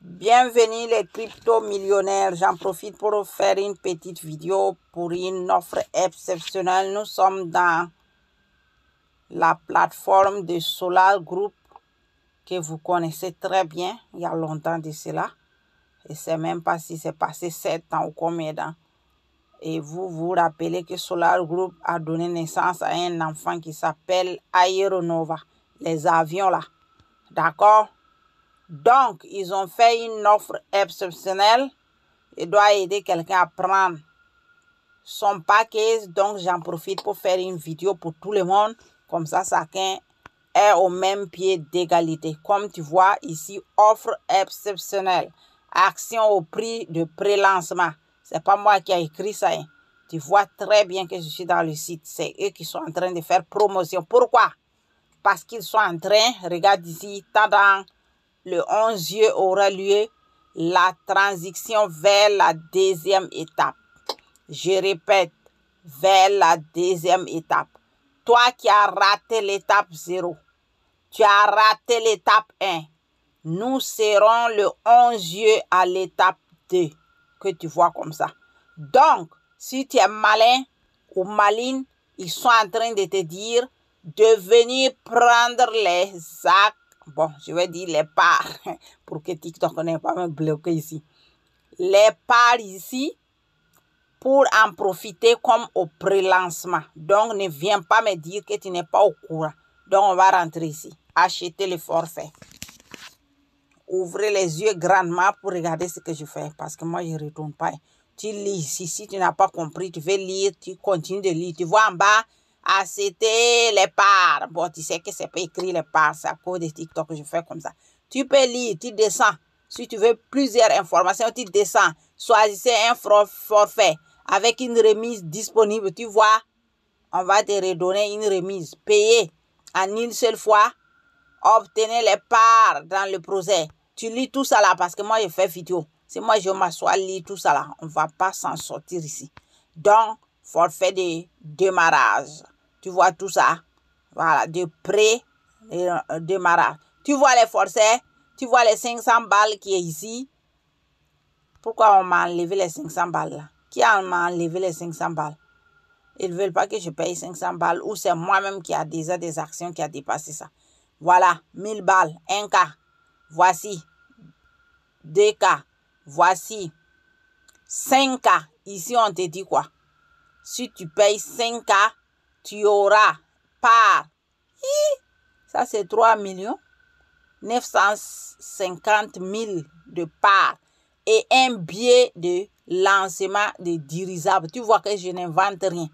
Bienvenue les crypto-millionnaires. J'en profite pour faire une petite vidéo pour une offre exceptionnelle. Nous sommes dans la plateforme de Solar Group que vous connaissez très bien. Il y a longtemps de cela. Je ne sais même pas si c'est passé 7 ans ou combien d'ans. Et vous vous rappelez que Solar Group a donné naissance à un enfant qui s'appelle Aeronova. Les avions là. D'accord? Donc, ils ont fait une offre exceptionnelle. Il doit aider quelqu'un à prendre son package. Donc, j'en profite pour faire une vidéo pour tout le monde. Comme ça, chacun est au même pied d'égalité. Comme tu vois ici, offre exceptionnelle. Action au prix de pré-lancement. C'est pas moi qui ai écrit ça. Hein. Tu vois très bien que je suis dans le site. C'est eux qui sont en train de faire promotion. Pourquoi? Parce qu'ils sont en train, regarde ici, dans le 11 juillet aura lieu la transition vers la deuxième étape. Je répète, vers la deuxième étape. Toi qui as raté l'étape 0, tu as raté l'étape 1. Nous serons le 11 juillet à l'étape 2, que tu vois comme ça. Donc, si tu es malin ou maligne, ils sont en train de te dire de venir prendre les actes. Bon, je vais dire les parts pour que TikTok n'ait pas me bloquer ici. Les parts ici pour en profiter comme au pré-lancement. Donc, ne viens pas me dire que tu n'es pas au courant. Donc, on va rentrer ici. Acheter le forfait. Ouvrez les yeux grandement pour regarder ce que je fais. Parce que moi, je ne retourne pas. Tu lis ici. Si tu n'as pas compris, tu veux lire, tu continues de lire. Tu vois en bas, acheter les parts. Bon, tu sais que c'est pas écrit les parts. C'est à cause de TikTok que je fais comme ça. Tu peux lire, tu descends. Si tu veux plusieurs informations, tu descends. Choisissez un forfait avec une remise disponible. Tu vois, on va te redonner une remise. Payez en une seule fois. Obtenez les parts dans le projet. Tu lis tout ça là parce que moi, je fais vidéo. Si moi, je m'assois, lire tout ça là, on ne va pas s'en sortir ici. Donc, forfait de démarrage. Tu vois tout ça. Voilà, de pré-démarrage. Tu vois les forfaits. Tu vois les 500 balles qui est ici. Pourquoi on m'a enlevé les 500 balles là? Qui m'a enlevé les 500 balles? Ils ne veulent pas que je paye 500 balles ou c'est moi-même qui a déjà des actions qui a dépassé ça. Voilà, 1000 balles, 1K. Voici 2K. Voici 5K. Ici, on te dit quoi? Si tu payes 5K, tu auras par... Ça, c'est 3 950 000 de parts et un billet de lancement de dirigeable. Tu vois que je n'invente rien.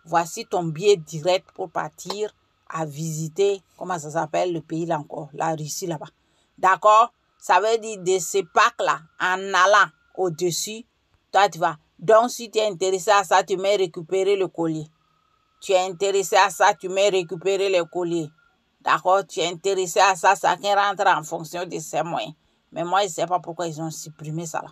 Voici ton billet direct pour partir à visiter, comment ça s'appelle le pays là encore, la Russie là-bas. D'accord? Ça veut dire de ce pack-là, en allant au-dessus, toi tu vas. Donc si tu es intéressé à ça, tu mets récupérer le collier. Tu es intéressé à ça, tu mets récupérer le collier. D'accord? Tu es intéressé à ça, chacun rentre en fonction de ses moyens. Mais moi, je ne sais pas pourquoi ils ont supprimé ça là.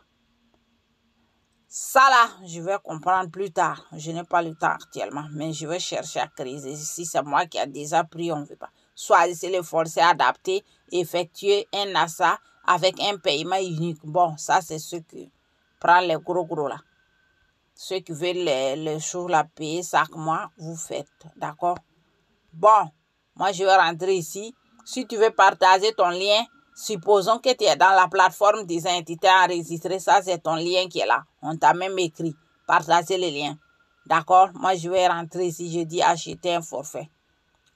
Ça là, je vais comprendre plus tard. Je n'ai pas le temps actuellement, mais je vais chercher à créer. Si c'est moi qui a déjà pris, on ne veut pas. Choisissez le forfait adapté, effectuer un achat avec un paiement unique. Bon, ça c'est ceux qui prennent les gros là. Ceux qui veulent les choses la payer chaque mois, vous faites. D'accord? Bon, moi je vais rentrer ici. Si tu veux partager ton lien, supposons que tu es dans la plateforme des entités enregistrées. Ça, c'est ton lien qui est là. On t'a même écrit. Partager le lien. D'accord? Moi, je vais rentrer ici. Je dis acheter un forfait.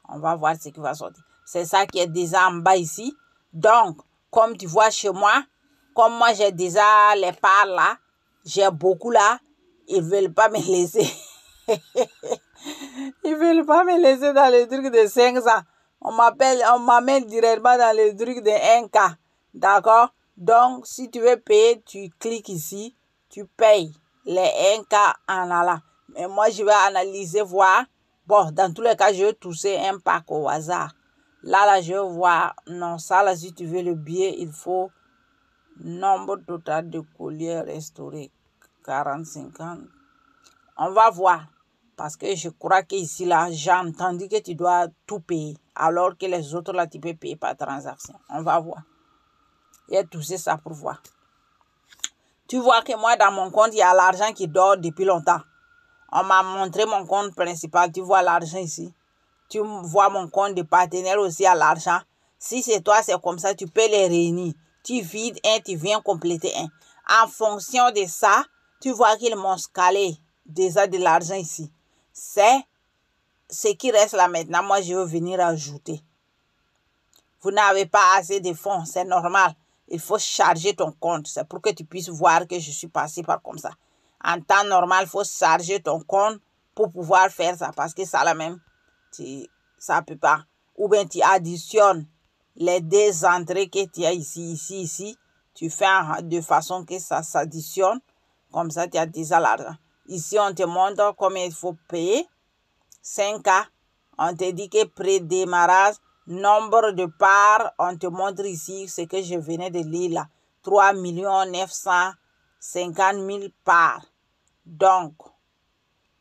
On va voir ce qui va sortir. C'est ça qui est déjà en bas ici. Donc, comme tu vois chez moi, comme moi, j'ai déjà les parts là, j'ai beaucoup là, ils ne veulent pas me laisser. Ils ne veulent pas me laisser dans le truc de 500. On m'amène directement dans le truc de 1K. D'accord? Donc, si tu veux payer, tu cliques ici, tu payes les 1K en allant. Mais moi, je vais analyser, voir. Bon, dans tous les cas, je vais toucher un pack au hasard. Là, je vais voir. Non, ça, là, si tu veux le billet, il faut nombre total de colliers restaurés. 40, 50. On va voir. Parce que je crois qu'ici, là, j'ai entendu que tu dois tout payer. Alors que les autres, là, tu peux payer par transaction. On va voir. Et tout ça pour voir. Tu vois que moi, dans mon compte, il y a l'argent qui dort depuis longtemps. On m'a montré mon compte principal. Tu vois l'argent ici. Tu vois mon compte de partenaire aussi à l'argent. Si c'est toi, c'est comme ça, tu peux les réunir. Tu vides un, tu viens compléter un. En fonction de ça, tu vois qu'ils m'ont scalé déjà de l'argent ici. C'est ce qui reste là maintenant. Moi, je veux venir ajouter. Vous n'avez pas assez de fonds, c'est normal. Il faut charger ton compte. C'est pour que tu puisses voir que je suis passé par comme ça. En temps normal, il faut charger ton compte pour pouvoir faire ça. Parce que ça, là même, ça ne peut pas. Ou bien tu additionnes les deux entrées que tu as ici, ici, ici. Tu fais de façon que ça s'additionne. Comme ça, tu as déjà l'argent. Ici, on te montre combien il faut payer. 5K. On te dit que pré-démarrage, nombre de parts, on te montre ici ce que je venais de lire là. 3 950 000 parts. Donc,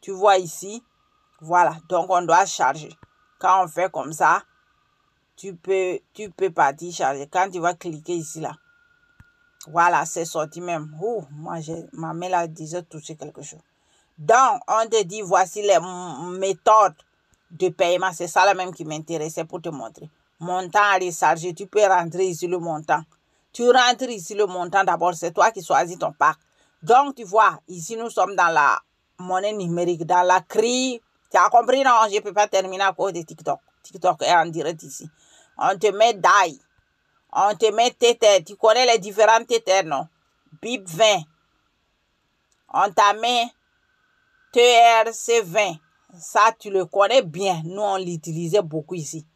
tu vois ici, voilà. Donc, on doit charger. Quand on fait comme ça, tu peux partir charger. Quand tu vas cliquer ici là, voilà, c'est sorti même. Ouh, moi, ma main là déjà touché quelque chose. Donc, on te dit, voici les méthodes de paiement. C'est ça la même qui m'intéressait pour te montrer. Montant à recharger, tu peux rentrer ici le montant. Tu rentres ici le montant d'abord, c'est toi qui choisis ton pack. Donc, tu vois, ici nous sommes dans la monnaie numérique, dans la CRI. Tu as compris, non? Je ne peux pas terminer à cause de TikTok. TikTok est en direct ici. On te met DAI. On te met Tether. Tu connais les différents Tether, non? BIP 20. On t'a mis TRC20. Ça, tu le connais bien. Nous, on l'utilisait beaucoup ici.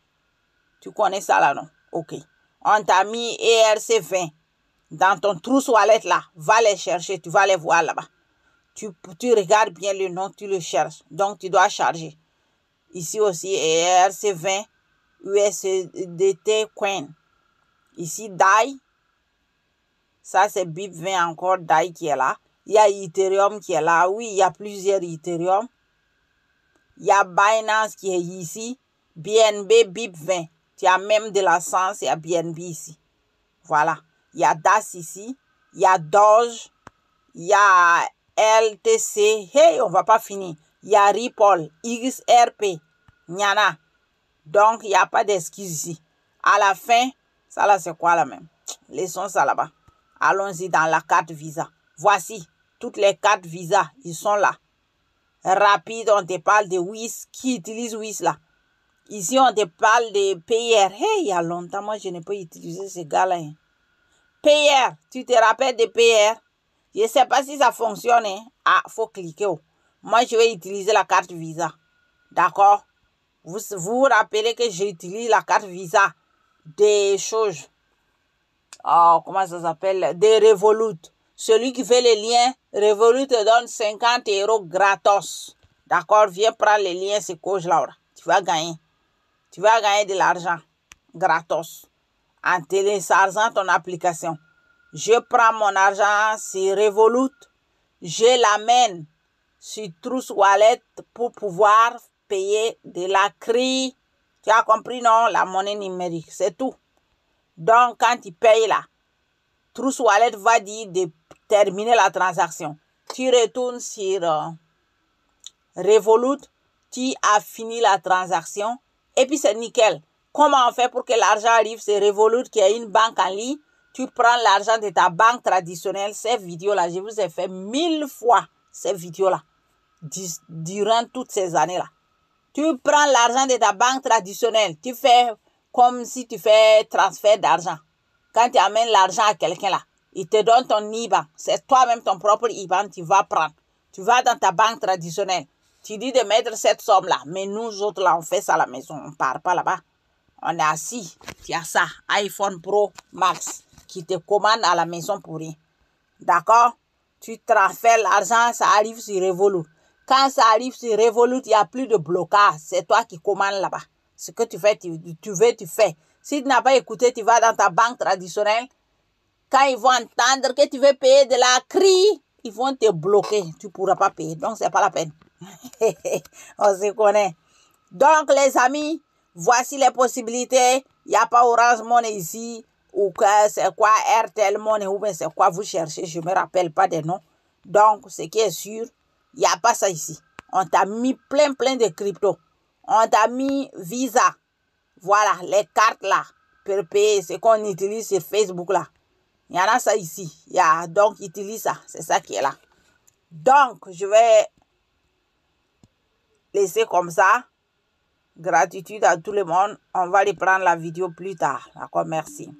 Tu connais ça là, non? Ok. On t'a mis ERC20 dans ton trousse wallet là. Va les chercher. Tu vas les voir là-bas. Tu regardes bien le nom, tu le cherches. Donc, tu dois charger. Ici aussi, ERC20, USDT Coin. Ici, DAI. Ça, c'est BIP20 encore, DAI qui est là. Il y a Ethereum qui est là. Oui, il y a plusieurs Ethereum. Il y a Binance qui est ici. BNB, BIP20. Tu as même de la Sens, il y a BNB ici. Voilà. Il y a DAS ici. Il y a Doge. Il y a LTC. Hey, on ne va pas finir. Il y a Ripple, XRP, Nyana. Donc, il n'y a pas d'excuse ici. À la fin, ça là, c'est quoi là même? Laissons ça là-bas. Allons-y dans la carte Visa. Voici toutes les cartes Visa. Ils sont là. Rapide, on te parle de WIS. Qui utilise WIS là? Ici, on te parle de PR. Hey, il y a longtemps, moi, je n'ai pas utilisé ce gars-là. Hein. PR, tu te rappelles de PR? Je ne sais pas si ça fonctionne. Hein. Ah, il faut cliquer. Oh. Moi, je vais utiliser la carte Visa. D'accord? Vous vous rappelez que j'utilise la carte Visa des choses. Oh, comment ça s'appelle? Des Revolut. Celui qui fait les liens, Revolut te donne 50 € gratos. D'accord? Viens prendre les liens, c'est coach Laura. Tu vas gagner. Tu vas gagner de l'argent gratos en téléchargeant ton application. Je prends mon argent sur Revolut. Je l'amène sur Trust Wallet pour pouvoir payer de la CRI. Tu as compris, non? La monnaie numérique, c'est tout. Donc, quand tu payes là, Trust Wallet va dire de terminer la transaction. Tu retournes sur Revolut, tu as fini la transaction et puis c'est nickel. Comment on fait pour que l'argent arrive? C'est Revolut qui est une banque en ligne. Tu prends l'argent de ta banque traditionnelle. Ces vidéos-là, je vous ai fait 1000 fois ces vidéos-là durant toutes ces années-là. Tu prends l'argent de ta banque traditionnelle. Tu fais comme si tu fais transfert d'argent. Quand tu amènes l'argent à quelqu'un là, il te donne ton IBAN. C'est toi-même ton propre IBAN, tu vas prendre. Tu vas dans ta banque traditionnelle. Tu dis de mettre cette somme-là. Mais nous autres, là, on fait ça à la maison. On ne part pas là-bas. On est assis. Tu as ça. iPhone Pro Max qui te commande à la maison pour rien. D'accord? Tu transfères l'argent, ça arrive sur Revolut. Quand ça arrive sur Revolut, il n'y a plus de blocage. C'est toi qui commandes là-bas. Ce que tu fais, tu veux, tu fais. Si tu n'as pas écouté, tu vas dans ta banque traditionnelle. Quand ils vont entendre que tu veux payer de la CRI, ils vont te bloquer. Tu ne pourras pas payer. Donc, ce n'est pas la peine. On se connaît. Donc, les amis, voici les possibilités. Il n'y a pas Orange Money ici. ou que c'est quoi RTL Money ou bien c'est quoi vous cherchez, je ne me rappelle pas des noms. Donc, ce qui est sûr, il n'y a pas ça ici. On t'a mis plein de crypto. On t'a mis Visa. Voilà, les cartes là, pour payer ce qu'on utilise sur Facebook là. Il y en a ça ici. Donc, utilise ça. C'est ça qui est là. Donc, je vais laisser comme ça. Gratitude à tout le monde. On va reprendre la vidéo plus tard. D'accord, merci.